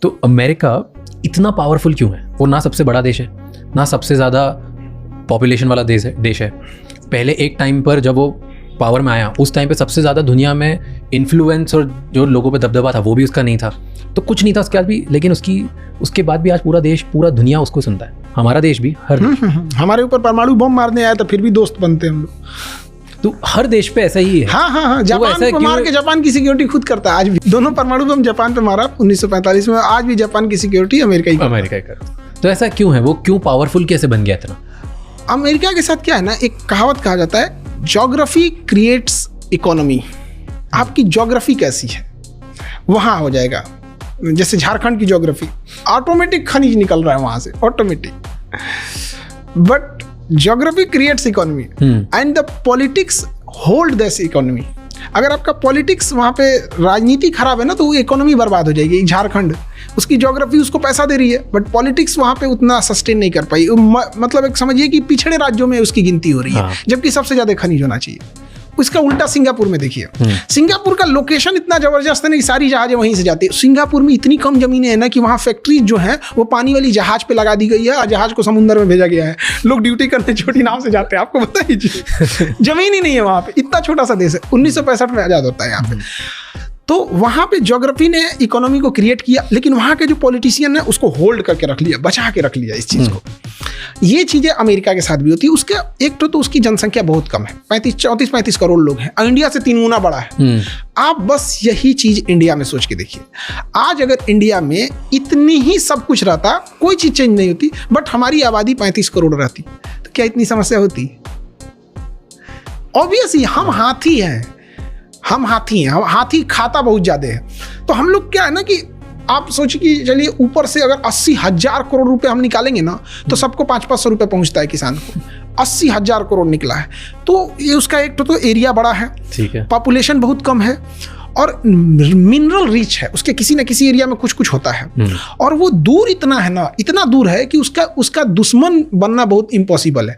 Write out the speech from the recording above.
तो अमेरिका इतना पावरफुल क्यों है? वो ना सबसे बड़ा देश है, ना सबसे ज़्यादा पॉपुलेशन वाला देश है। पहले एक टाइम पर जब वो पावर में आया, उस टाइम पे सबसे ज़्यादा दुनिया में इन्फ्लुएंस और जो लोगों पे दबदबा था वो भी उसका नहीं था, तो कुछ नहीं था उसके बाद भी, लेकिन उसके बाद भी आज पूरा देश, पूरा दुनिया उसको सुनता है। हमारा देश भी, हर हमारे ऊपर परमाणु बम मारने आया तो फिर भी दोस्त बनते हैं हम लोग। तो हर देश पे ऐसा ही है। हाँ, जापान को मार के जापान की सिक्योरिटी खुद करता है आज भी। दोनों परमाणु बम जापान पे मारा 1945 में, आज भी जापान की सिक्योरिटी अमेरिका ही करता। तो ऐसा क्यों है? वो क्यों पावरफुल कैसे बन गया इतना? अमेरिका के साथ क्या है ना, एक कहावत कहा जाता है, ज्योग्राफी क्रिएट्स इकोनॉमी। आपकी ज्योग्राफी कैसी है वहाँ हो जाएगा। जैसे झारखंड की ज्योग्राफी, ऑटोमेटिक खनिज निकल रहा है वहाँ से, automatic. But geography creates economy and the politics hold this economy. अगर आपका पॉलिटिक्स वहाँ पे राजनीति खराब है ना, तो वो इकोनॉमी बर्बाद हो जाएगी। झारखंड, उसकी ज्योग्राफी उसको पैसा दे रही है, बट पॉलिटिक्स वहाँ पे उतना सस्टेन नहीं कर पाई। मतलब एक समझिए कि पिछड़े राज्यों में उसकी गिनती हो रही है, जबकि सबसे ज़्यादा खनिज होना चाहिए। उसका उल्टा सिंगापुर में देखिए, सिंगापुर का लोकेशन इतना जबरदस्त है ना कि सारी जहाजें वहीं से जाती है। सिंगापुर में इतनी कम जमीनें हैं ना कि वहाँ फैक्ट्री जो है वो पानी वाली जहाज पे लगा दी गई है और जहाज को समुद्र में भेजा गया है। लोग ड्यूटी करने छोटी नाव से जाते हैं, आपको बताइए। जमीन ही नहीं है वहाँ पे, इतना छोटा सा देश है। 1965 में आज़ाद होता है यहाँ पे। तो वहाँ पे ज्योग्राफी ने इकोनॉमी को क्रिएट किया, लेकिन वहाँ के जो पॉलिटिशियन है उसको होल्ड करके रख लिया, बचा के रख लिया इस चीज़ को। ये चीज़ें अमेरिका के साथ भी होती है। उसके एक तो उसकी जनसंख्या बहुत कम है, 34-35 करोड़ लोग हैं, इंडिया से 3 गुना बड़ा है। आप बस यही चीज़ इंडिया में सोच के देखिए। आज अगर इंडिया में इतनी ही सब कुछ रहता, कोई चीज़ चेंज नहीं होती, बट हमारी आबादी 35 करोड़ रहती, तो क्या इतनी समस्या होती? ऑब्वियसली हम हाथी हैं, हाथी खाता बहुत ज़्यादा है। तो हम लोग क्या है ना कि आप सोचिए कि चलिए ऊपर से अगर 80,000 करोड़ रुपए हम निकालेंगे ना, तो सबको 500-500 रुपये पहुंचता है किसान को। 80,000 करोड़ निकला है, तो ये उसका एक तो एरिया बड़ा है, ठीक है, पॉपुलेशन बहुत कम है, और मिनरल रिच है, उसके किसी न किसी एरिया में कुछ होता है। और वो दूर इतना है ना, इतना दूर है कि उसका दुश्मन बनना बहुत इम्पॉसिबल है।